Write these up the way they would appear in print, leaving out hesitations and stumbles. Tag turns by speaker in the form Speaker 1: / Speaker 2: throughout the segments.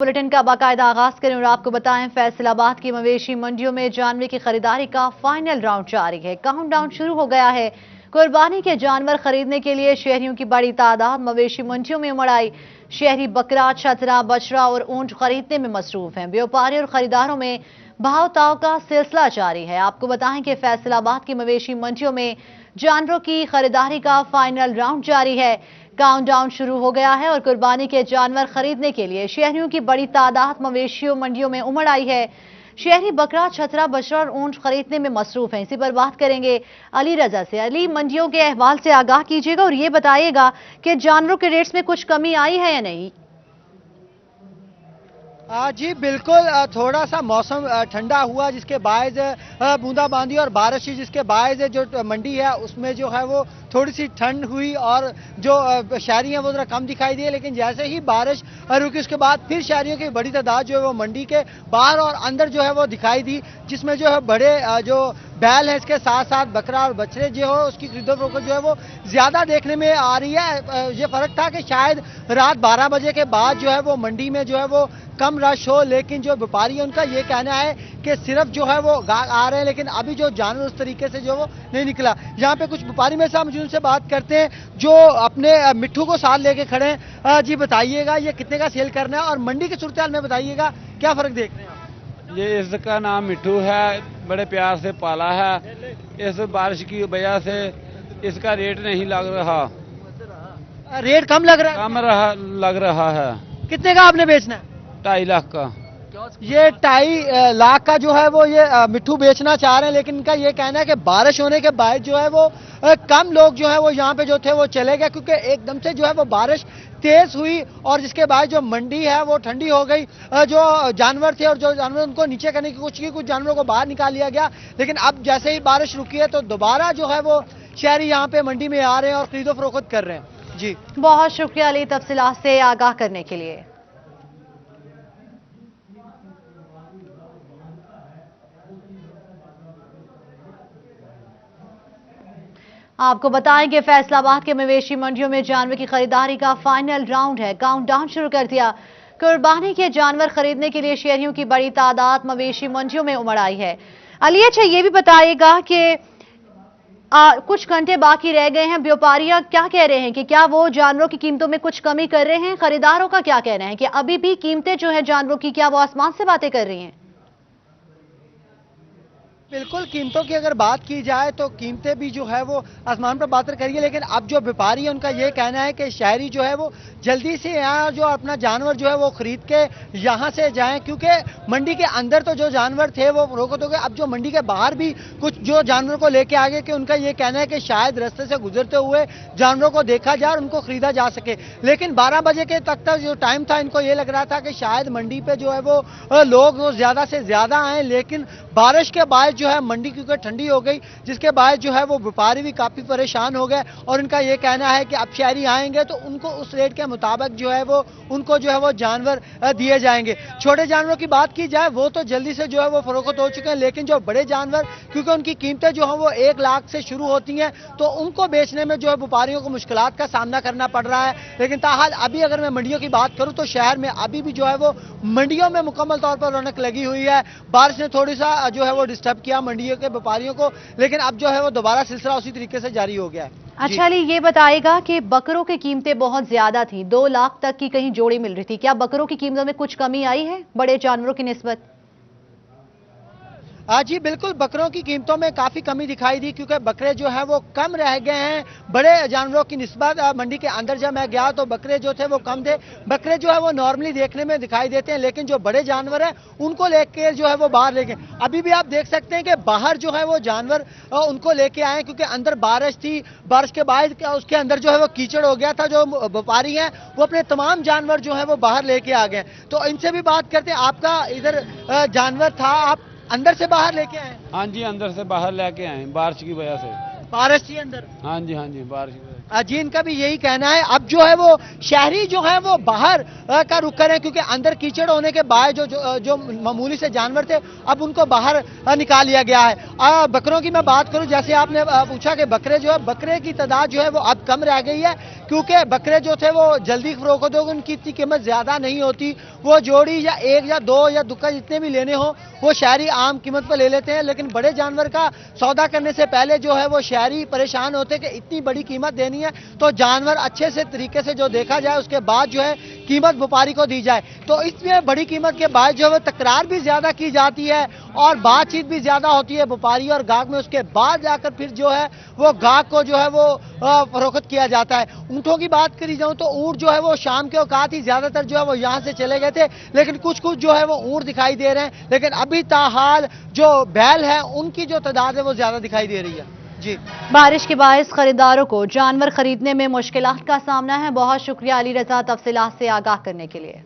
Speaker 1: Bulletin का बाकायदा आगाज करें और आपको बताएं फैसलाबाद की मवेशी मंडियों में जानवर की खरीदारी का फाइनल राउंड जारी है। काउंटडाउन शुरू हो गया है। कुर्बानी के जानवर खरीदने के लिए शहरियों की बड़ी तादाद मवेशी मंडियों में उमड़ आई। शहरी बकरा, छतरा, बछड़ा और ऊंट खरीदने में मसरूफ हैं। व्यापारी और खरीदारों में भाव ताव का सिलसिला जारी है। आपको बताएं कि फैसलाबाद की मवेशी मंडियों में जानवरों की खरीदारी का फाइनल राउंड जारी है। काउंटडाउन शुरू हो गया है और कुर्बानी के जानवर खरीदने के लिए शहरियों की बड़ी तादाद मवेशियों मंडियों में उमड़ आई है। शहरी बकरा, छतरा, बछड़ा और ऊंट खरीदने में मसरूफ हैं। इसी पर बात करेंगे अली रजा से। अली, मंडियों के अहवाल से आगाह कीजिएगा और ये बताइएगा कि जानवरों के रेट्स में कुछ कमी आई है या नहीं।
Speaker 2: जी बिल्कुल, थोड़ा सा मौसम ठंडा हुआ जिसके बायस बूंदाबांदी और बारिश हुई जिसके बायस जो मंडी है उसमें जो है वो थोड़ी सी ठंड हुई और जो शहरी हैं वो जरा कम दिखाई दिए। लेकिन जैसे ही बारिश रुकी उसके बाद फिर शहरियों की बड़ी तादाद जो है वो मंडी के बाहर और अंदर जो है वो दिखाई दी, जिसमें जो है बड़े जो बैल है इसके साथ साथ बकरा और बछड़े जो हो उसकी खरीदो फरोख्त जो है वो ज्यादा देखने में आ रही है। ये फर्क था कि शायद रात 12 बजे के बाद जो है वो मंडी में जो है वो कम रश हो, लेकिन जो व्यापारी है उनका ये कहना है कि सिर्फ जो है वो आ रहे हैं, लेकिन अभी जो जानवर उस तरीके से जो वो नहीं निकला। यहाँ पे कुछ व्यापारी में से हम उनसे बात करते हैं जो अपने मिट्ठू को साथ लेके खड़े हैं। जी बताइएगा ये कितने का सेल करना है और मंडी की सूरत हाल में बताइएगा क्या फर्क देख रहे हैं आप?
Speaker 3: ये इसका नाम मिट्ठू है, बड़े प्यार से पाला है। इस बारिश की वजह से इसका रेट नहीं लग रहा।
Speaker 2: रेट कम लग रहा है?
Speaker 3: कम लग रहा है।
Speaker 2: कितने का आपने बेचना है?
Speaker 3: 2.5 लाख का।
Speaker 2: ये 2.5 लाख का जो है वो ये मिट्ठू बेचना चाह रहे हैं, लेकिन इनका ये कहना है कि बारिश होने के बाद जो है वो कम लोग जो है वो यहाँ पे जो थे वो चले गए, क्योंकि एकदम से जो है वो बारिश तेज हुई और जिसके बाद जो मंडी है वो ठंडी हो गई। जो जानवर थे और जो जानवर उनको नीचे करने की कोशिश की, कुछ जानवरों को बाहर निकाल लिया गया, लेकिन अब जैसे ही बारिश रुकी है तो दोबारा जो है वो शहरी यहाँ पे मंडी में आ रहे हैं और खरीदो फरोख्त कर रहे हैं। जी
Speaker 1: बहुत शुक्रिया अली तफसीलात से आगाह करने के लिए। आपको बताएं कि फैसलाबाद के मवेशी मंडियों में जानवर की खरीदारी का फाइनल राउंड है। काउंटडाउन शुरू कर दिया। कुर्बानी के जानवर खरीदने के लिए शहरियों की बड़ी तादाद मवेशी मंडियों में उमड़ आई है। अली, अच्छा ये भी बताइएगा कि कुछ घंटे बाकी रह गए हैं, व्यापारियां क्या कह रहे हैं कि क्या वो जानवरों की कीमतों में कुछ कमी कर रहे हैं? खरीदारों का क्या कहना है कि अभी भी कीमतें जो है जानवरों की, क्या वो आसमान से बातें कर रही हैं?
Speaker 2: बिल्कुल, कीमतों की अगर बात की जाए तो कीमतें भी जो है वो आसमान पर बात करिए, लेकिन अब जो व्यापारी है उनका ये कहना है कि शहरी जो है वो जल्दी से यहाँ जो अपना जानवर जो है वो खरीद के यहाँ से जाएं, क्योंकि मंडी के अंदर तो जो जानवर थे वो फरोख्त हो गए। अब जो मंडी के बाहर भी कुछ जो जानवर को लेके आ गए कि उनका ये कहना है कि शायद रास्ते से गुजरते हुए जानवरों को देखा जाए और उनको खरीदा जा सके। लेकिन 12 बजे के तक जो टाइम था इनको ये लग रहा था कि शायद मंडी पे जो है वो लोग ज्यादा से ज्यादा आए, लेकिन बारिश के बाद जो है मंडी क्योंकि ठंडी हो गई जिसके बाद जो है वो व्यापारी भी काफी परेशान हो गए और इनका ये कहना है कि अब शहरी आएंगे तो उनको उस रेट के मुताबिक जो है वो उनको जो है वो जानवर दिए जाएंगे। छोटे जानवरों की बात की जाए वो तो जल्दी से जो है वो फरोख्त हो चुके हैं, लेकिन जो बड़े जानवर क्योंकि उनकी कीमतें जो है वो 1 लाख से शुरू होती हैं तो उनको बेचने में जो है व्यापारियों को मुश्किलात का सामना करना पड़ रहा है। लेकिन ताहाल अभी अगर मैं मंडियों की बात करूं तो शहर में अभी भी जो है वो मंडियों में मुकम्मल तौर पर रौनक लगी हुई है। बारिश ने थोड़ी सा जो है वो डिस्टर्ब किया मंडियों के व्यापारियों को, लेकिन अब जो है वो दोबारा सिलसिला उसी तरीके से जारी हो गया है।
Speaker 1: अच्छा अली, ये बताएगा कि बकरों की कीमतें बहुत ज्यादा थी, 2 लाख तक की कहीं जोड़ी मिल रही थी, क्या बकरों की कीमतों में कुछ कमी आई है बड़े जानवरों की निस्बत?
Speaker 2: जी बिल्कुल, बकरों की कीमतों में काफी कमी दिखाई दी क्योंकि बकरे जो है वो कम रह गए हैं बड़े जानवरों की निस्बत। मंडी के अंदर जब मैं गया तो बकरे जो थे वो कम थे। बकरे जो है वो नॉर्मली देखने में दिखाई देते हैं, लेकिन जो बड़े जानवर हैं उनको लेके जो है वो बाहर ले गए। अभी भी आप देख सकते हैं कि बाहर जो है वो जानवर उनको लेके आए क्योंकि अंदर बारिश थी। बारिश के बाद उसके अंदर जो है वो कीचड़ हो गया था। जो व्यापारी हैं वो अपने तमाम जानवर जो है वो बाहर लेके आ गए। तो इनसे भी बात करते हैं, आपका इधर जानवर था, आप अंदर से बाहर लेके आए?
Speaker 3: हाँ जी, अंदर से बाहर लेके आए, बारिश की वजह से।
Speaker 2: बारिश थी अंदर?
Speaker 3: हाँ जी, हाँ जी, बारिश की वजह से।
Speaker 2: जी इनका भी यही कहना है। अब जो है वो शहरी जो है वो बाहर का रुख कर रहे हैं क्योंकि अंदर कीचड़ होने के बाद जो मामूली से जानवर थे अब उनको बाहर निकाल लिया गया है। बकरों की मैं बात करूं, जैसे आपने पूछा कि बकरे जो है बकरे की तादाद जो है वो अब कम रह गई है क्योंकि बकरे जो थे वो जल्दी फरोख्त होगी, उनकी इतनी कीमत ज़्यादा नहीं होती। वो जोड़ी या एक या दो या दुक्का जितने भी लेने हो वो शहरी आम कीमत पर ले लेते हैं, लेकिन बड़े जानवर का सौदा करने से पहले जो है वो शहरी परेशान होते हैं कि इतनी बड़ी कीमत देनी है तो जानवर अच्छे से तरीके से जो देखा जाए उसके बाद जो है कीमत व्यापारी को दी जाए। तो इसमें बड़ी कीमत के बाद जो है तकरार भी ज़्यादा की जाती है और बातचीत भी ज़्यादा होती है व्यापारी और गाहक में। उसके बाद जाकर फिर जो है वो गाहक को जो है वो फरोख्त किया जाता है। ऊँटों की बात करी जाऊँ तो ऊँट जो है वो शाम के औकात ही ज़्यादातर जो है वो यहाँ से चले गए थे, लेकिन कुछ कुछ जो है वो ऊँट दिखाई दे रहे हैं, लेकिन अभी ताहाल जो बैल है उनकी जो तादाद है वो ज़्यादा दिखाई दे रही है। जी,
Speaker 1: बारिश के बायस खरीदारों को जानवर खरीदने में मुश्किलात का सामना है। बहुत शुक्रिया अली रजा तफसीलात से आगाह करने के लिए।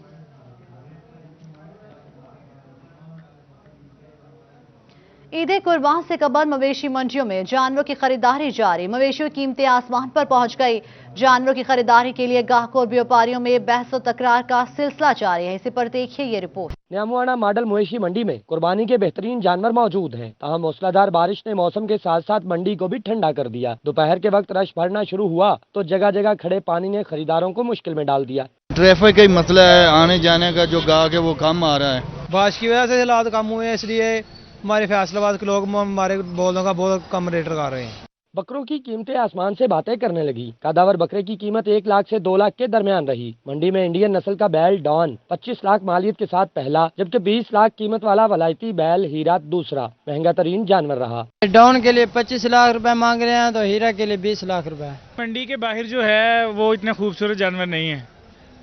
Speaker 1: ईद कुर्बान से कबल मवेशी मंडियों में जानवरों की खरीदारी जारी। मवेशियों की कीमतें आसमान पर पहुंच गई। जानवरों की खरीदारी के लिए गाहकों और व्यापारियों में बहस और तकरार का सिलसिला जारी है। इसी पर देखिए ये रिपोर्ट।
Speaker 4: न्यामुआना मॉडल मवेशी मंडी में कुर्बानी के बेहतरीन जानवर मौजूद हैं। ताहम मूसलाधार बारिश ने मौसम के साथ साथ मंडी को भी ठंडा कर दिया। दोपहर के वक्त रश भरना शुरू हुआ तो जगह जगह खड़े पानी ने खरीदारों को मुश्किल में डाल दिया।
Speaker 5: ट्रैफिक का ही मसला है, आने जाने का जो गाहक है वो कम आ रहा है।
Speaker 6: बारिश की वजह से हालात कम हुए हैं, इसलिए हमारे फैसलाबाद के लोग हमारे बोलों का बहुत कम रेट लगा रहे हैं।
Speaker 4: बकरों की कीमतें आसमान से बातें करने लगी। कादावर बकरे की कीमत 1 लाख से 2 लाख के दरमियान रही। मंडी में इंडियन नस्ल का बैल डॉन 25 लाख मालियत के साथ पहला, जबकि 20 लाख कीमत वाला वलायती बैल हीरा दूसरा महंगा तरीन जानवर रहा।
Speaker 6: डॉन के लिए 25 लाख रुपए मांग रहे हैं तो हीरा के लिए 20 लाख रुपए।
Speaker 7: मंडी के बाहर जो है वो इतने खूबसूरत जानवर नहीं है।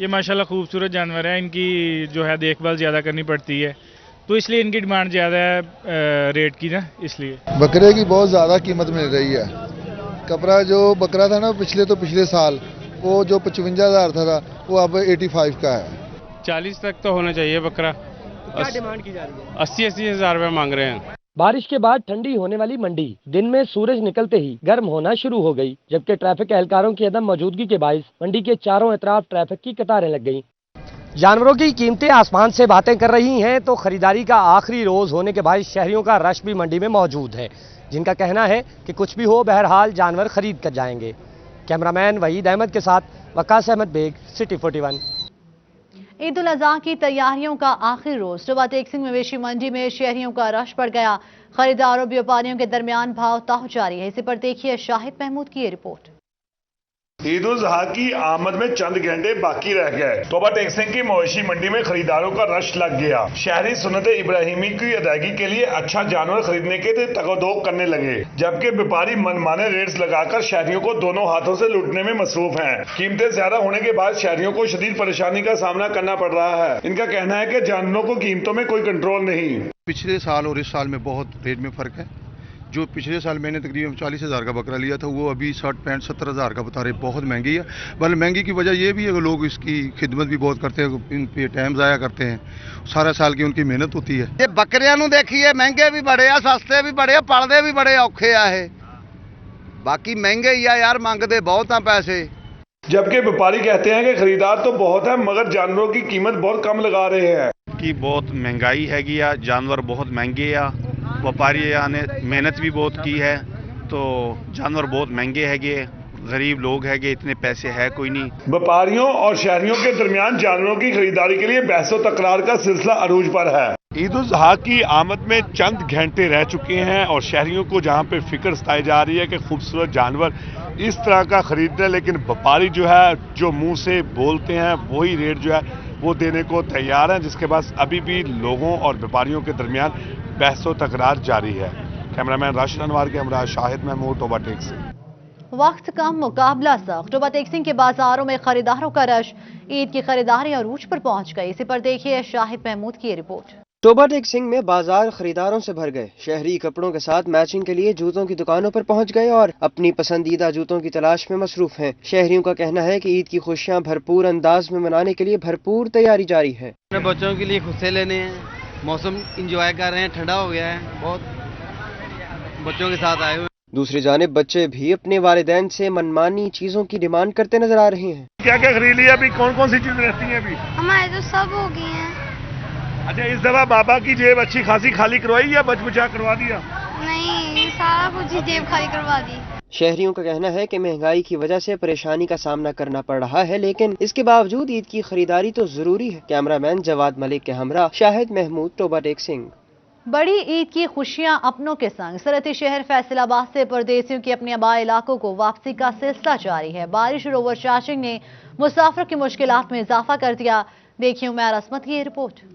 Speaker 7: ये माशाल्लाह खूबसूरत जानवर है, इनकी जो है देखभाल ज़्यादा करनी पड़ती है, तो इसलिए इनकी डिमांड ज़्यादा है रेट की ना, इसलिए
Speaker 5: बकरे की बहुत ज़्यादा कीमत मिल रही है। कपड़ा जो बकरा था ना पिछले साल वो जो 55,000 था वो अब 85 का है।
Speaker 3: 40 तक तो होना चाहिए बकरा।
Speaker 4: क्या डिमांड की जा रही है?
Speaker 3: 80 हज़ार रुपये मांग रहे हैं।
Speaker 4: बारिश के बाद ठंडी होने वाली मंडी दिन में सूरज निकलते ही गर्म होना शुरू हो गई, जबकि ट्रैफिक एहलकारों की अदम मौजूदगी के बायस मंडी के चारों अतराफ ट्रैफिक की कतारें लग गईं। जानवरों की कीमतें आसमान से बातें कर रही हैं तो खरीदारी का आखिरी रोज होने के बाद शहरियों का रश भी मंडी में मौजूद है, जिनका कहना है कि कुछ भी हो बहरहाल जानवर खरीद कर जाएंगे। कैमरामैन वहीद अहमद के साथ वकास अहमद बेग, सिटी 41।
Speaker 1: ईद उल अजहा की तैयारियों का आखिरी रोज सुबह टेक्सिंग मवेशी मंडी में शहरियों का रश बढ़ गया। खरीदारों व्यापारियों के दरमियान भाव ताव जारी है। इसी पर देखिए शाहिद महमूद की ये रिपोर्ट।
Speaker 8: ईद उल अजहा की आमद में चंद घंटे बाकी रह गए। तोबा टेक्सिंग की मवेशी मंडी में खरीदारों का रश लग गया। शहरी सुन्नत इब्राहिमी की अदायगी के लिए अच्छा जानवर खरीदने के लिए तगोदोग करने लगे, जबकि व्यापारी मनमाने रेट्स लगाकर शहरियों को दोनों हाथों से लूटने में मसरूफ हैं। कीमतें ज्यादा होने के बाद शहरियों को शदीद परेशानी का सामना करना पड़ रहा है। इनका कहना है कि जानवरों को कीमतों में कोई कंट्रोल नहीं।
Speaker 5: पिछले साल और इस साल में बहुत रेट में फर्क है। जो पिछले साल मैंने तकरीबन 40,000 का बकरा लिया था वो अभी 60-65-70,000 का बता रहे, बहुत महंगी है। बल्कि महंगी की वजह ये भी है कि लोग इसकी खिदमत भी बहुत करते हैं, इन पे टाइम ज़ाया करते हैं, सारा साल की उनकी मेहनत होती है।
Speaker 9: ये बकरियां नूं देखिए, महंगे भी बड़े आ, सस्ते भी बड़े आ, पलदे भी बड़े औखे आ। बाकी महंगे ही आ यार, मंगते बहुत आ पैसे।
Speaker 8: जबकि व्यापारी कहते हैं कि खरीदार तो बहुत है मगर जानवरों की कीमत बहुत कम लगा रहे हैं।
Speaker 10: की बहुत महंगाई हैगी आ, जानवर बहुत महंगे आ, व्यापारी ने मेहनत भी बहुत की है तो जानवर बहुत महंगे हैगे, गरीब लोग हैगे, इतने पैसे है कोई नहीं।
Speaker 8: व्यापारियों और शहरियों के दरमियान जानवरों की खरीदारी के लिए बहस और तकरार का सिलसिला अरूज पर है। ईद उल अजहा की आमद में चंद घंटे रह चुके हैं और शहरियों को जहां पे फिक्र सताई जा रही है कि खूबसूरत जानवर इस तरह का खरीदना, लेकिन व्यापारी जो है जो मुंह से बोलते हैं वही रेट जो है वो देने को तैयार हैं, जिसके बाद अभी भी लोगों और व्यापारियों के दरमियान बहस और तकरार जारी है। कैमरामैन राशिद अनवार के हमरा शाहिद महमूद, तोबा टेक्सिंग।
Speaker 1: वक्त कम मुकाबला सख्त। तोबा टेक्सिंग के बाजारों में खरीदारों का रश ईद की खरीदारी अरूज पर पहुंच गई। इसी पर देखिए शाहिद महमूद की रिपोर्ट।
Speaker 11: तोबा टेक्सिंग में बाजार खरीदारों से भर गए। शहरी कपड़ों के साथ मैचिंग के लिए जूतों की दुकानों पर पहुंच गए और अपनी पसंदीदा जूतों की तलाश में मसरूफ हैं। शहरियों का कहना है कि ईद की खुशियां भरपूर अंदाज में मनाने के लिए भरपूर तैयारी जारी है।
Speaker 9: बच्चों के लिए खुद से लेने हैं, मौसम इंजॉय कर रहे हैं, ठंडा हो गया है, बहुत बच्चों के साथ आए हुए।
Speaker 11: दूसरी जानिब बच्चे भी अपने वालिदैन से मनमानी चीजों की डिमांड करते नजर आ रहे हैं।
Speaker 8: क्या क्या खरीद लिया? अभी कौन कौन सी चीजें रहती हैं? अभी
Speaker 12: हमारे तो सब हो गई हैं।
Speaker 8: अच्छा, इस दफा बाबा की जेब अच्छी खासी खाली करवाई या बच बचा करवा दिया?
Speaker 12: नहीं, सारा कुछ ही जेब खाली करवा दी।
Speaker 11: शहरियों का कहना है कि महंगाई की वजह से परेशानी का सामना करना पड़ रहा है, लेकिन इसके बावजूद ईद की खरीदारी तो जरूरी है। कैमरामैन जवाद मलिक के हमरा शाहिद महमूद, टोबा टेक सिंह।
Speaker 1: बड़ी ईद की खुशियां अपनों के संग सरहदी शहर फैसलाबाद से परदेसियों की अपने आबाई इलाकों को वापसी का सिलसिला जारी है। बारिश और ओवरचार्जिंग ने मुसाफिर की मुश्किलात में इजाफा कर दिया। देखिए उमैर असमत की ये रिपोर्ट।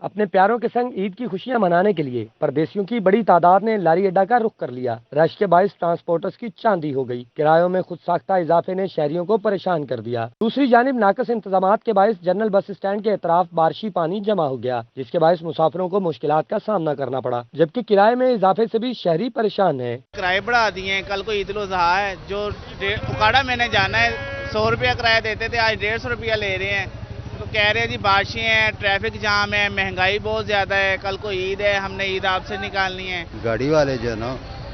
Speaker 4: अपने प्यारों के संग ईद की खुशियां मनाने के लिए परदेसियों की बड़ी तादाद ने लारी अड्डा का रुख कर लिया। रश के बायस ट्रांसपोर्टर्स की चांदी हो गई। किरायों में खुद साख्ता इजाफे ने शहरियों को परेशान कर दिया। दूसरी जानिब नाकस इंतजामात के बायस जनरल बस स्टैंड के अतराफ बारिशी पानी जमा हो गया, जिसके बायस मुसाफिरों को मुश्किलात का सामना करना पड़ा, जबकि किराए में इजाफे से भी शहरी परेशान है।
Speaker 13: किराए बढ़ा दिए। कल को ईद उल अजहा है, जो उकाड़ा मैंने जाना है 100 रुपया किराया देते थे, आज 150 रुपया ले रहे हैं। तो कह रहे हैं जी बारिशें हैं, ट्रैफिक जाम है, महंगाई बहुत ज़्यादा है, कल को ईद है, हमने ईद आपसे निकालनी है।
Speaker 14: गाड़ी वाले जो है ना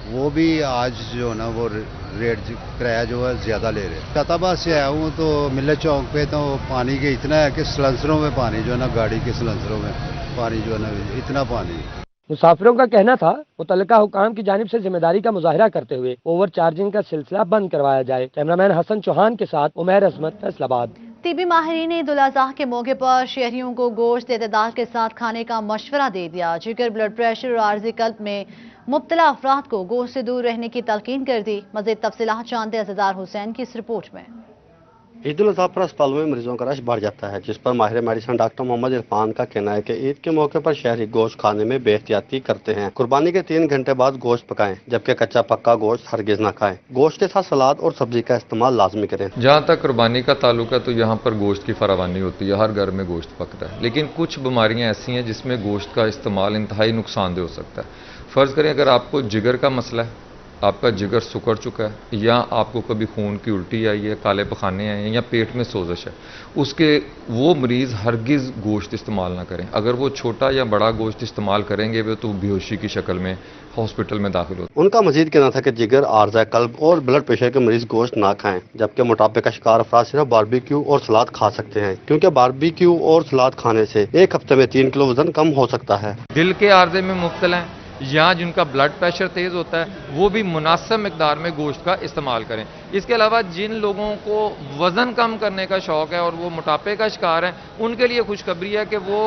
Speaker 14: वो भी आज जो है ना वो रेट किराया जो है ज़्यादा ले रहे हैं। फैसलाबाद से आया हूँ तो मिल्लत चौक पे तो पानी के इतना है कि सलेंसरों में पानी जो है ना, गाड़ी के सलेंसरों में पानी जो है ना इतना पानी।
Speaker 4: मुसाफिरों का कहना था मुतल्लिका हुकाम की जानिब से जिम्मेदारी का मुजाहिरा करते हुए ओवर चार्जिंग का सिलसिला बंद करवाया जाए। कैमरामैन हसन चौहान के साथ उमैर असमत, फैसलाबाद।
Speaker 1: तिबी माहिरीन ने ईद उल अज़हा के मौके पर शहरियों को गोश्त एतदाल के साथ खाने का मशवरा दे दिया। जिगर, ब्लड प्रेशर और आर्जी कल्ब में मुब्तला अफराद को गोश्त से दूर रहने की तलकीन कर दी। मज़ीद तफसीलात जानते अज़दार हुसैन की इस रिपोर्ट में।
Speaker 15: ईद उल अज़हा पर अस्पतालों में मरीजों का रश बढ़ जाता है, जिस पर माहिर मेडिसिन डॉक्टर मोहम्मद इरफान का कहना है कि ईद के मौके पर शहरी गोश्त खाने में बेहतियाती करते हैं। कुर्बानी के 3 घंटे बाद गोश्त पकाएं, जबकि कच्चा पक्का गोश्त हरगिज न खाएं। गोश्त के साथ सलाद और सब्जी का इस्तेमाल लाजमी करें।
Speaker 16: जहाँ तक कुर्बानी का ताल्लुक है तो यहाँ पर गोश्त की फरावानी होती है, हर घर में गोश्त पकता है, लेकिन कुछ बीमारियाँ ऐसी हैं जिसमें गोश्त का इस्तेमाल इंतहाई नुकसानदेह हो सकता है। फ़र्ज़ करें अगर आपको जिगर का मसला है, आपका जिगर सुकड़ चुका है, या आपको कभी खून की उल्टी आई है, काले पखाने आए हैं, या पेट में सोजश है, उसके वो मरीज़ हरगिज़ गोश्त इस्तेमाल ना करें। अगर वो छोटा या बड़ा गोश्त इस्तेमाल करेंगे वे तो बेहोशी की शक्ल में हॉस्पिटल में दाखिल होते।
Speaker 15: उनका मजीद कहना था कि जिगर, आर्जा कल्ब और ब्लड प्रेशर के मरीज गोश्त ना खाएं, जबकि मोटापे का शिकार अफराद सिर्फ बारबेक्यू और सलाद खा सकते हैं, क्योंकि बारबेक्यू और सलाद खाने से 1 हफ्ते में 3 किलो वजन कम हो सकता है।
Speaker 16: दिल के आर्जे में मुब्तला हैं या जिनका ब्लड प्रेशर तेज़ होता है वो भी मुनासिब मिकदार में गोश्त का इस्तेमाल करें। इसके अलावा जिन लोगों को वज़न कम करने का शौक़ है और वो मोटापे का शिकार हैं, उनके लिए खुशखबरी है कि वो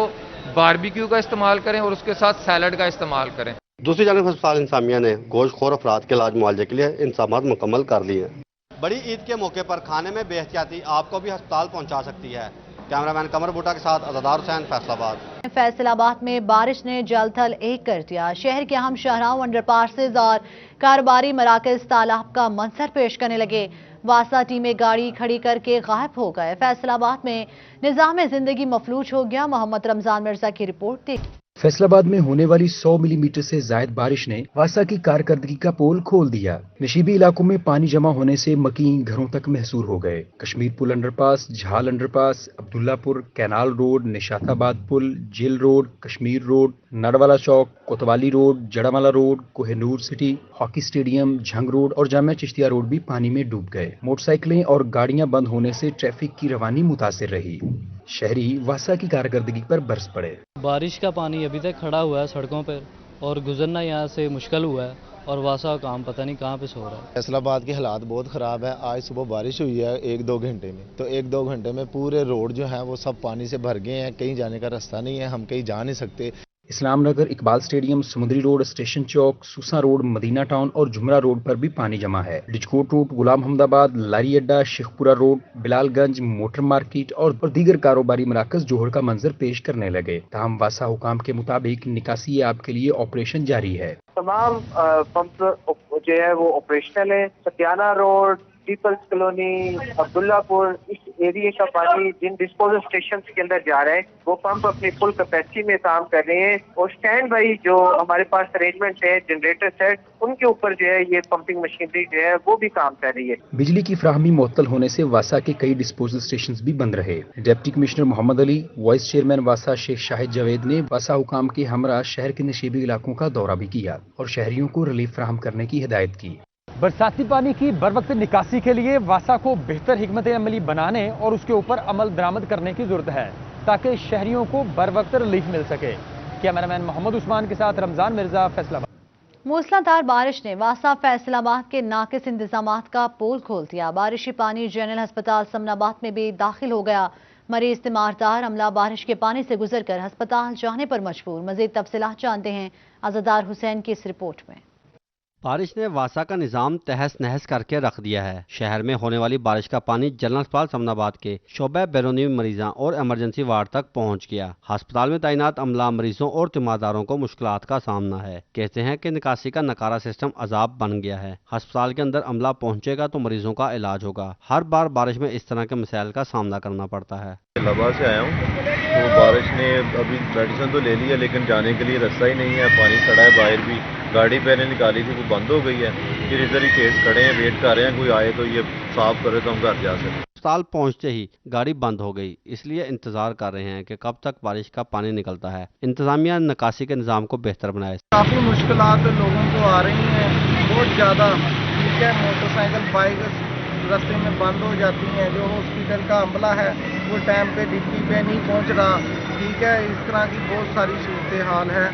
Speaker 16: बारबेक्यू का इस्तेमाल करें और उसके साथ सैलड का इस्तेमाल करें।
Speaker 15: दूसरी जानब अस्पताल इंतजामिया ने गोश्त खोर अफराद के इलाज मुआवजे के लिए इंतजाम मुकम्मल कर लिए हैं। बड़ी ईद के मौके पर खाने में बेहतियाती आपको भी अस्पताल पहुँचा सकती है। कैमरामैन कमर बूटा के साथ अज़दार हुसैन, फैसलाबाद।
Speaker 1: फैसलाबाद में बारिश ने जल थल एक कर दिया। शहर के अहम शाहराहों, अंडरपासेज और कारोबारी मराकज तालाब का मंजर पेश करने लगे। वासा टीमें गाड़ी खड़ी करके गायब हो गए। फैसलाबाद में निज़ाम जिंदगी मफलूज हो गया। मोहम्मद रमजान मिर्जा की रिपोर्ट थी।
Speaker 17: फैसलाबाद में होने वाली 100 मिलीमीटर से जायद बारिश ने वासा की कारकर्दगी का पोल खोल दिया। नशीबी इलाकों में पानी जमा होने से मकीन घरों तक महसूर हो गए। कश्मीर पुल underpass, Jhal underpass, Abdullahpur, canal road, Nishatabad पुल, jail road, Kashmir road, Narwala चौक, Kotwali road, Jaramala road, Kohinoor city, hockey stadium, Jhang road और जामिया चिश्तिया रोड भी पानी में डूब गए। मोटरसाइकिलें और गाड़ियां बंद होने से ट्रैफिक की रवानी मुतासिर रही। शहरी वासा की कारकर्दगी पर बरस पड़े।
Speaker 18: बारिश का पानी अभी तक खड़ा हुआ है सड़कों पर और गुजरना यहाँ से मुश्किल हुआ है और वासा का काम पता नहीं कहाँ पे सो रहा है।
Speaker 19: फैसलाबाद के हालात बहुत ख़राब है। आज सुबह बारिश हुई है 1-2 घंटे में, तो 1-2 घंटे में पूरे रोड जो है वो सब पानी से भर गए हैं। कहीं जाने का रास्ता नहीं है, हम कहीं जा नहीं सकते।
Speaker 17: इस्लाम नगर, इकबाल स्टेडियम, समुद्री रोड, स्टेशन चौक, सूसा रोड, मदीना टाउन और जुमरा रोड पर भी पानी जमा है। डिचकोट रोड, गुलाम हमदाबाद, लारी अड्डा, Sheikhpura road, Bilalganj, motor market और दीगर कारोबारी मराकज जोहड़ का मंजर पेश करने लगे। ताहम वासा हुकाम के मुताबिक निकासी ऐप के लिए ऑपरेशन जारी है।
Speaker 20: तमाम पंप जो है वो ऑपरेशनल है। सत्याना रोड, पीपल्स कॉलोनी, अब्दुल्लापुर, इस एरिया का पानी जिन डिस्पोजल स्टेशन के अंदर जा रहे हैं वो पंप अपनी फुल कैपेसिटी में काम कर रहे हैं और स्टैंड बाई जो हमारे पास अरेंजमेंट है जनरेटर सेट, उनके ऊपर जो है ये पंपिंग मशीनरी जो है वो भी काम कर रही है।
Speaker 17: बिजली की फ्राहमी मुअत्तल होने से वासा के कई डिस्पोजल स्टेशन भी बंद रहे। Deputy commissioner Muhammad Ali, vice chairman वासा शेख शाहिद जावेद ने वासा हुकाम के हमरा शहर के नशीबी इलाकों का दौरा भी किया और शहरियों को रिलीफ फ्राहम करने की हिदायत की।
Speaker 4: बरसाती पानी की बर वक्त निकासी के लिए वासा को बेहतर हिकमत अमली बनाने और उसके ऊपर अमल दरामद करने की जरूरत है ताकि शहरियों को बर वक्त रिलीफ मिल सके।
Speaker 21: کیمرامین محمد عثمان کے ساتھ رمضان مرزا، فیصل آباد۔
Speaker 1: موسلادھار بارش نے واسا فیصل آباد کے ناقص انتظامات کا پول کھول دیا۔ بارشی پانی جنرل ہسپتال سمن آباد میں بھی داخل ہو گیا۔ مریض تیماردار عملہ بارش کے پانی سے گزر کر ہسپتال جانے پر مجبور۔ مزید تفصیلات جانتے ہیں عزادار حسین کی اس رپورٹ میں۔
Speaker 15: بارش نے واسا کا نظام تہس نہس کر کے رکھ دیا ہے۔ شہر میں ہونے والی بارش کا پانی جنرل ہسپتال سمن آباد کے شعبہ بیرونی مریضاں اور ایمرجنسی وارڈ تک پہنچ گیا۔ ہسپتال میں تعینات عملہ مریضوں اور تیمارداروں کو مشکلات کا سامنا ہے۔ کہتے ہیں کہ نکاسی کا نکارہ سسٹم عذاب بن گیا ہے۔ ہسپتال کے اندر عملہ پہنچے گا تو مریضوں کا علاج ہوگا۔ ہر بار بارش میں اس طرح کے مسائل کا سامنا کرنا پڑتا ہے۔
Speaker 22: لبا سے آیا ہوں تو بارش نے ابھی میڈیسن تو لے لی ہے لیکن جانے کے لیے راستہ ہی نہیں ہے، پانی کھڑا ہے باہر بھی، گاڑی پہلے نکالی تھی وہ بند ہو گئی ہے، پھر ادھر ہی کیس کھڑے ہیں، ویٹ کر رہے ہیں کوئی آئے تو یہ صاف کرے تو ہم گھر جا سکیں۔
Speaker 15: ہسپتال پہنچتے ہی گاڑی بند ہو گئی، اس لیے انتظار کر رہے ہیں کہ کب تک بارش کا پانی نکلتا ہے۔ انتظامیہ نکاسی کے نظام کو بہتر بنائے۔
Speaker 23: کافی مشکلات لوگوں کو آ رہی ہیں، بہت زیادہ، ٹھیک ہے، موٹر سائیکل بائک راستے میں بند ہو جاتی ہیں، جو ہاسپٹل کا عملہ ہے وہ ٹائم پہ ڈیوٹی پہ نہیں پہنچ رہا، ٹھیک ہے، اس طرح کی بہت ساری صورتحال ہے،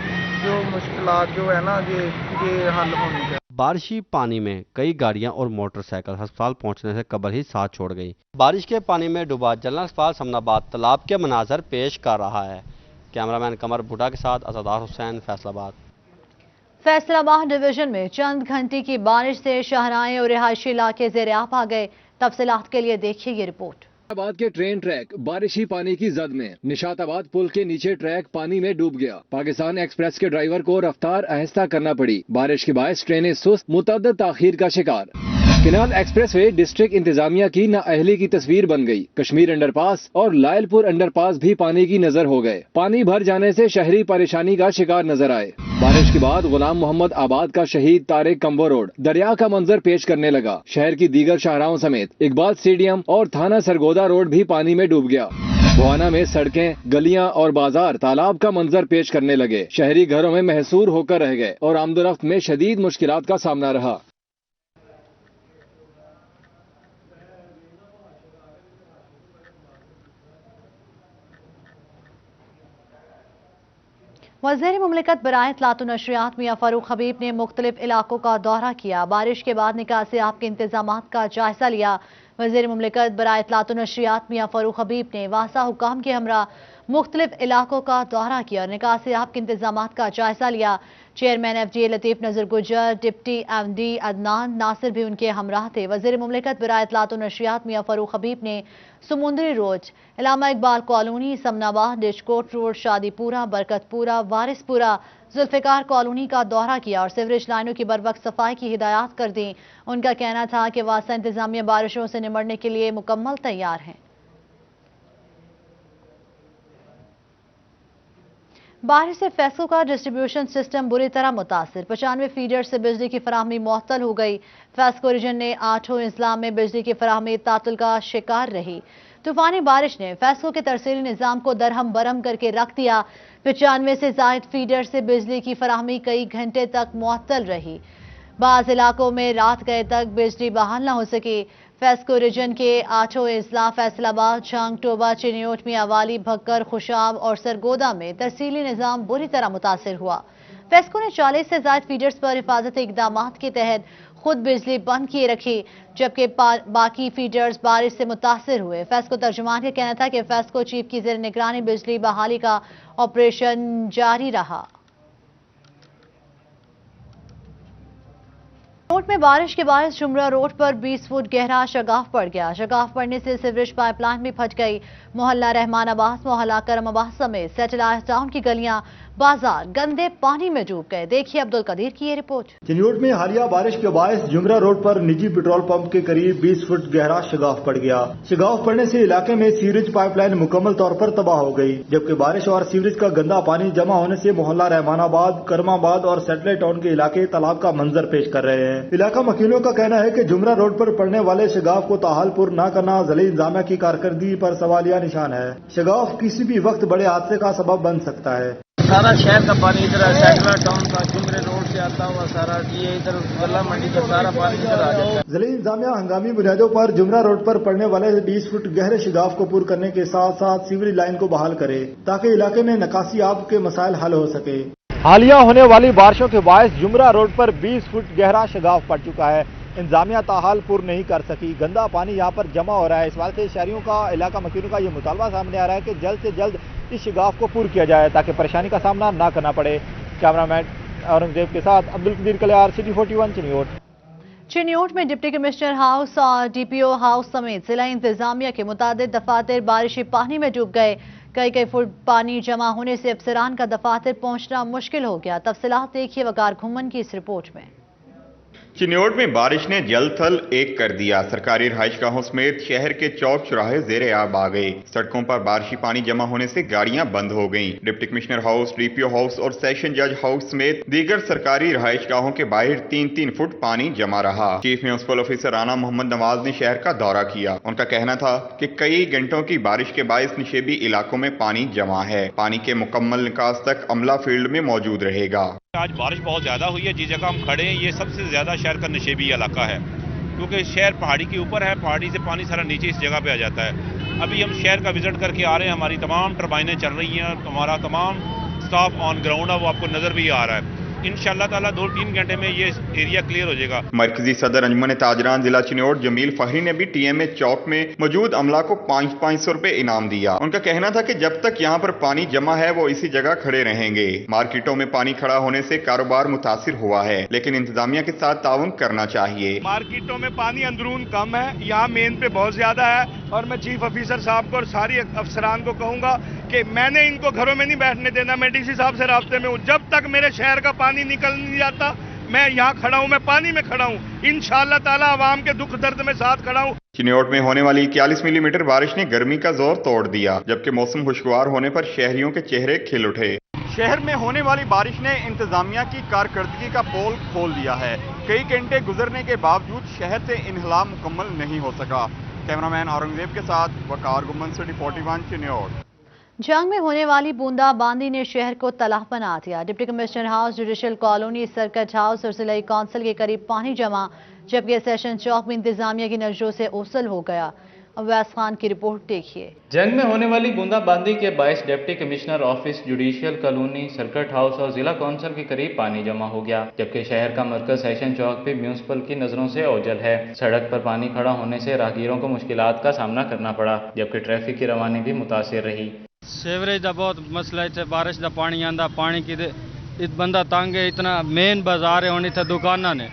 Speaker 23: جو مشکلات جو ہے نا یہ حل ہونی چاہیے۔
Speaker 15: بارشی پانی میں کئی گاڑیاں اور موٹر سائیکل ہسپتال پہنچنے سے قبل ہی ساتھ چھوڑ گئی۔ بارش کے پانی میں ڈوبا جنرل ہسپتال سمن آباد تالاب کے مناظر پیش کر رہا ہے۔ کیمرامین قمر بھٹا کے ساتھ عزادار حسین، فیصل آباد۔
Speaker 1: فیصل آباد ڈویژن میں چند گھنٹے کی بارش سے شاہراہیں اور رہائشی علاقے زیر آب آ گئے۔ تفصیلات کے لیے دیکھیے یہ رپورٹ۔
Speaker 24: آباد کے ٹرین ٹریک بارشی پانی کی زد میں، نشاط آباد پل کے نیچے ٹریک پانی میں ڈوب گیا۔ پاکستان ایکسپریس کے ڈرائیور کو رفتار آہستہ کرنا پڑی۔ بارش کے باعث ٹرینیں سست، متعدد تاخیر کا شکار۔ کنال ایکسپریس وے ڈسٹرکٹ انتظامیہ کی نااہلی کی تصویر بن گئی۔ کشمیر انڈر پاس اور لائل پور انڈر پاس بھی پانی کی نظر ہو گئے۔ پانی بھر جانے سے شہری پریشانی کا شکار نظر آئے۔ بارش کے بعد غلام محمد آباد کا شہید طارق کمبو روڈ دریا کا منظر پیش کرنے لگا۔ شہر کی دیگر شاہراہوں سمیت اقبال اسٹیڈیم اور تھانہ سرگودا روڈ بھی پانی میں ڈوب گیا۔ بھوانا میں سڑکیں، گلیاں اور بازار تالاب کا منظر پیش کرنے لگے۔ شہری گھروں میں محصور ہو کر رہ گئے اور آمد و رفت میں شدید مشکلات کا سامنا رہا۔
Speaker 1: وزیر مملکت برائے اطلاعات و نشریات میاں فاروق حبیب نے مختلف علاقوں کا دورہ کیا۔ بارش کے بعد نکاسی آب کے انتظامات کا جائزہ لیا۔ وزیر مملکت برائے اطلاعات و نشریات میاں فاروق حبیب نے واسا حکام کے ہمراہ مختلف علاقوں کا دورہ کیا اور نکاسی آب کے انتظامات کا جائزہ لیا۔ چیئرمین ایف ڈی اے لطیف نظر گجر، ڈپٹی ایم ڈی عدنان ناصر بھی ان کے ہمراہ تھے۔ وزیر مملکت برائے اطلاعات و نشریات میاں فاروق حبیب نے سمندری روڈ، علامہ اقبال کالونی، سمن آباد، ڈچکوٹ روڈ، شادی پورہ، برکت پورہ، وارث پورہ، ذوالفقار کالونی کا دورہ کیا اور سیوریج لائنوں کی بروقت صفائی کی ہدایات کر دیں۔ ان کا کہنا تھا کہ واسا انتظامیہ بارشوں سے نمٹنے کے لیے مکمل تیار ہیں۔ بارش سے فیسکو کا ڈسٹریبیوشن سسٹم بری طرح متاثر۔ 95 فیڈر سے بجلی کی فراہمی معطل ہو گئی۔ فیسکو ریجن نے 8 اضلاع میں بجلی کی فراہمی تعطل کا شکار رہی۔ طوفانی بارش نے فیسکو کے ترسیلی نظام کو درہم برہم کر کے رکھ دیا۔ 95 سے زائد فیڈر سے بجلی کی فراہمی کئی گھنٹے تک معطل رہی۔ بعض علاقوں میں رات گئے تک بجلی بحال نہ ہو سکی۔ فیسکو ریجن کے 8 اضلاع فیصل آباد، جھنگ، ٹوبہ، چنیوٹ، میاں والی، بھکر، خوشاب اور سرگودا میں ترسیلی نظام بری طرح متاثر ہوا۔ فیسکو نے 40 سے زائد فیڈرز پر حفاظتی اقدامات کے تحت خود بجلی بند کیے رکھی، جبکہ باقی فیڈرز بارش سے متاثر ہوئے۔ فیسکو ترجمان کا کہنا تھا کہ فیسکو چیف کی زیر نگرانی بجلی بحالی کا آپریشن جاری رہا۔ روڈ میں بارش کے باعث جمرہ روڈ پر 20 فٹ گہرا شگاف پڑ گیا۔ شگاف پڑنے سے سیوریج پائپ لائن بھی پھٹ گئی۔ محلہ رحمان آباد، محلہ کرم آباد سمیت سیٹلائٹ ٹاؤن کی گلیاں، بازار گندے پانی میں ڈوب گئے۔ دیکھیے عبدالقدیر کی یہ رپورٹ۔
Speaker 25: چنیوٹ میں حالیہ بارش کے باعث جمرہ روڈ پر نجی پیٹرول پمپ کے قریب 20 فٹ گہرا شگاف پڑ گیا۔ شگاف پڑنے سے علاقے میں سیوریج پائپ لائن مکمل طور پر تباہ ہو گئی، جبکہ بارش اور سیوریج کا گندا پانی جمع ہونے سے محلہ رحمان آباد، کرم آباد اور سیٹلائٹ ٹاؤن کے علاقے تالاب کا منظر پیش کر رہے ہیں۔ علاقہ مکینوں کا کہنا ہے کہ جمرہ روڈ پر پڑنے والے شگاف کو تاحال پر نہ کرنا ضلعی انتظامیہ کی کارکردگی پر سوالیہ نشان ہے۔ شگاف کسی بھی وقت بڑے حادثے کا سبب بن سکتا ہے۔
Speaker 23: سارا شہر کا پانی ادھر سیٹلائٹ ٹاؤن کا جمرے روڈ سے से आता हुआ सारा ये इधर गला मंडी का सारा पानी इधर आ जाता है।
Speaker 25: जिले इंतजामिया हंगामी बुनियादों पर जुमरा रोड पर पड़ने वाले 20 फुट गहरे शिगाफ को पूरा करने के साथ साथ सीवरेज लाइन को बहाल करे ताकि इलाके में निकासी आब के मसाइल हल हो सके। हालिया होने वाली बारिशों के बायस जुमरा रोड पर 20 फुट गहरा शिगाफ पड़ चुका है। इंतजामिया ताहाल पुर नहीं कर सकी, गंदा पानी यहाँ पर जमा हो रहा है। इस बात से शहरियों का, इलाका मकीनों का ये मुतालबा सामने आ रहा है कि जल्द से जल्द इस शिगाफ को पूरा किया जाए ताकि परेशानी का सामना ना करना पड़े। कैमरामैन औरंगजेब के साथ अब्दुल कदीर कलियार, सिटी 41 चिन्योट।
Speaker 1: चिन्योट में डिप्टी कमिश्नर हाउस और डीपीओ हाउस समेत जिला इंतजामिया के मुतादिद दफातर बारिशी पानी में डूब गए। कई फुट पानी जमा होने से अफसरान का दफातर पहुंचना मुश्किल हो गया। तफसीलात देखिए वकार घुमन की इस रिपोर्ट में।
Speaker 2: चिन्योट में बारिश ने जल थल एक कर दिया। सरकारी रहायशगाहों समेत शहर के चौक चौराहे जेरे आब आ गए। सड़कों पर बारिशी पानी जमा होने से गाड़ियां बंद हो गईं। Deputy commissioner house, DPO house और सेशन जज हाउस समेत दीगर सरकारी रहायशगाहों के बाहर 3-3 फुट पानी जमा रहा। Chief municipal officer Rana Mohammad Nawaz ने शहर का दौरा किया। उनका कहना था कि कई घंटों की बारिश के बायस निशेबी इलाकों में पानी जमा है। पानी के मुकम्मल निकास तक अमला फील्ड में मौजूद रहेगा।
Speaker 10: आज बारिश बहुत ज़्यादा हुई है। जिस जगह हम खड़े हैं ये सबसे ज़्यादा शहर का नशेबी इलाका है, क्योंकि शहर पहाड़ी के ऊपर है। पहाड़ी से पानी सारा नीचे इस जगह पे आ जाता है। अभी हम शहर का विजिट करके आ रहे हैं। हमारी तमाम टरबाइनें चल रही हैं, हमारा तमाम स्टाफ ऑन ग्राउंड है, वो आपको नज़र भी आ रहा है। इंशाअल्लाह ताला 2-3 घंटे में ये एरिया क्लियर हो जाएगा।
Speaker 2: मरकजी सदर अंजुमन ताजरान जिला चिन्योट जमील फहरी ने भी टीएमए चौक में मौजूद अमला को 500 रुपए इनाम दिया। उनका कहना था कि जब तक यहाँ पर पानी जमा है वो इसी जगह खड़े रहेंगे। मार्केटों में पानी खड़ा होने से कारोबार मुतासिर हुआ है, लेकिन इंतजामिया के साथ ताउन करना चाहिए।
Speaker 3: मार्केटों में पानी अंदरून कम है, यहाँ मेन पे बहुत ज्यादा है। और मैं चीफ ऑफिसर साहब को और सारी अफसरान को कहूंगा कि मैंने इनको घरों में नहीं बैठने देना। मैं डीसी साहब से रास्ते में हूँ। जब तक मेरे शहर का पानी निकल नहीं जाता मैं यहाँ खड़ा हूँ, मैं पानी में खड़ा हूँ। इंशाअल्लाह ताला आवाम के दुख दर्द में साथ खड़ा हूँ।
Speaker 2: चिन्योट में होने वाली 41 मिलीमीटर बारिश ने गर्मी का जोर तोड़ दिया, जबकि मौसम खुशगवार होने पर शहरियों के चेहरे खिल उठे। शहर में होने वाली बारिश ने इंतजामिया की कारकर्दगी का पोल खोल दिया है। कई घंटे गुजरने के बावजूद शहर से इन्हला मुकम्मल नहीं हो सका। कैमरामैन औरंगजेब के साथ वकार गुमन, सिटी 41 चिन्योट।
Speaker 1: जंग में होने वाली बूंदाबांदी ने शहर को तबाह बना दिया। Deputy commissioner house, judicial colony, circuit house और जिला कौंसिल के करीब पानी जमा, जबकि सेशन चौक में इंतजामिया की नजरों से ओसल हो गया। अवैस खान की रिपोर्ट देखिए।
Speaker 5: जंग में होने वाली बूंदाबांदी के बायस deputy commissioner office, judicial colony, circuit house और जिला कौंसिल के करीब पानी जमा हो गया, जबकि शहर का मरकज सेशन चौक भी म्यूनिसिपल की नजरों से ओझल है। सड़क पर पानी खड़ा होने से राहगीरों को मुश्किलात का सामना करना पड़ा, जबकि ट्रैफिक की रवानी भी मुतासिर रही।
Speaker 6: सीवरेज का बहुत मसला है। बारिश का पानी आंदा, पानी की बंदा तंग है। इतना मेन बाजार है, इतने दुकाना ने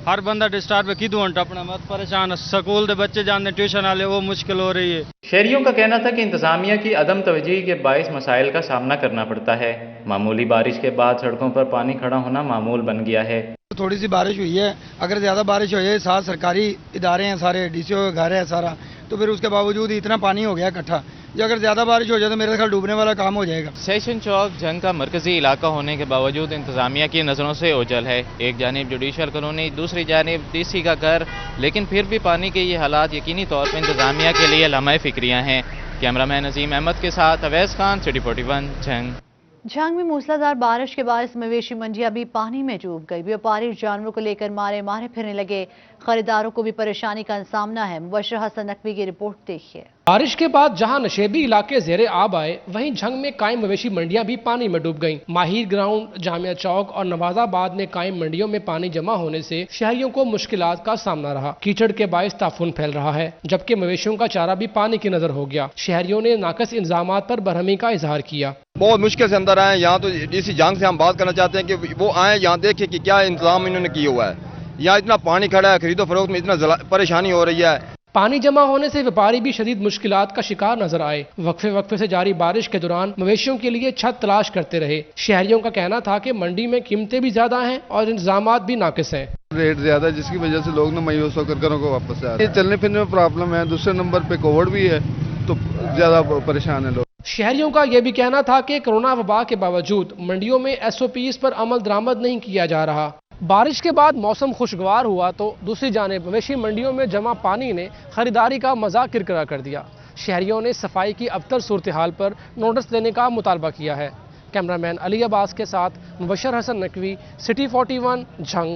Speaker 6: हर बंदा डिस्टर्ब है। किदू अपना मत परेशान। स्कूल के बच्चे जाने, ट्यूशन वाले, वो मुश्किल हो रही है।
Speaker 5: शहरियों का कहना था कि इंतजामिया की अदम तवज्जोही के बायस मसाइल का सामना करना पड़ता है। मामूली बारिश के बाद सड़कों पर पानी खड़ा होना मामूल बन गया है।
Speaker 7: थोड़ी सी बारिश हुई है, अगर ज्यादा बारिश हो जाए, साथ सरकारी इदारे हैं सारे, डीसीओ घर है सारा, तो फिर उसके बावजूद इतना पानी हो गया इकट्ठा। ये अगर ज्यादा बारिश हो जाए तो मेरे ख्याल डूबने वाला काम हो जाएगा।
Speaker 5: सेशन चौक जंग का मरकजी इलाका होने के बावजूद इंतजामिया की नजरों से ओझल है। एक जानिब जुडिशल कॉलोनी, दूसरी जानिब डीसी का घर, लेकिन फिर भी पानी के ये हालात यकीनी तौर पर इंतजामिया के लिए लम्हा फिक्रियां हैं। कैमरामैन अजीम अहमद के साथ अवैस खान, सिटी 41 जंग।
Speaker 1: जंग में मूसलाधार बारिश के बायस मवेशी मंडियां भी पानी में डूब गई। व्यापारी जानवरों को लेकर मारे फिरने लगे। खरीदारों को भी परेशानी का सामना है। मुबशर हसन नकवी की रिपोर्ट देखिए।
Speaker 26: बारिश के बाद जहां नशेबी इलाके जेरे आब आए, वहीं जंग में कायम मवेशी मंडियां भी पानी में डूब गईं। माहिर ग्राउंड, जामिया चौक और नवाजाबाद में कायम मंडियों में पानी जमा होने से शहरियों को मुश्किलात का सामना रहा। कीचड़ के बायस ताफुन फैल रहा है, जबकि मवेशियों का चारा भी पानी की नजर हो गया। शहरियों ने नाकस इंतजामात पर बरहमी का इजहार किया।
Speaker 27: बहुत मुश्किल से अंदर आए। यहाँ तो डीसी जंग से हम बात करना चाहते हैं कि वो आए, यहाँ देखे कि क्या इंतजाम इन्होंने किया हुआ है। यहाँ इतना पानी खड़ा है, खरीदो फरोख्त में इतना परेशानी हो रही है।
Speaker 26: पानी जमा होने से व्यापारी भी शदीद मुश्किलात का शिकार नजर आए। वक्फे से जारी बारिश के दौरान मवेशियों के लिए छत तलाश करते रहे। शहरियों का कहना था कि मंडी में कीमतें भी ज्यादा हैं और इंतजामात भी नाकिस हैं।
Speaker 28: रेट ज्यादा है, जिसकी वजह से लोग मायूस होकर घरों को वापस आ रहे हैं। चलने फिरने में प्रॉब्लम है। दूसरे नंबर पे कोविड भी है, तो ज्यादा परेशान है लोग।
Speaker 26: शहरियों का यह भी कहना था कि कोरोना वबा के बावजूद मंडियों में SOPs पर अमल दरामद नहीं किया जा रहा। बारिश के बाद मौसम खुशगवार हुआ तो दूसरी जानिब मवेशी मंडियों में जमा पानी ने खरीदारी का मजाक किरकिरा कर दिया। शहरियों ने सफाई की अबतर सूरत हाल पर नोटिस देने का मुतालबा किया है। कैमरामैन अली अब्बास के साथ मुबशर हसन नकवी, सिटी 41, झंग।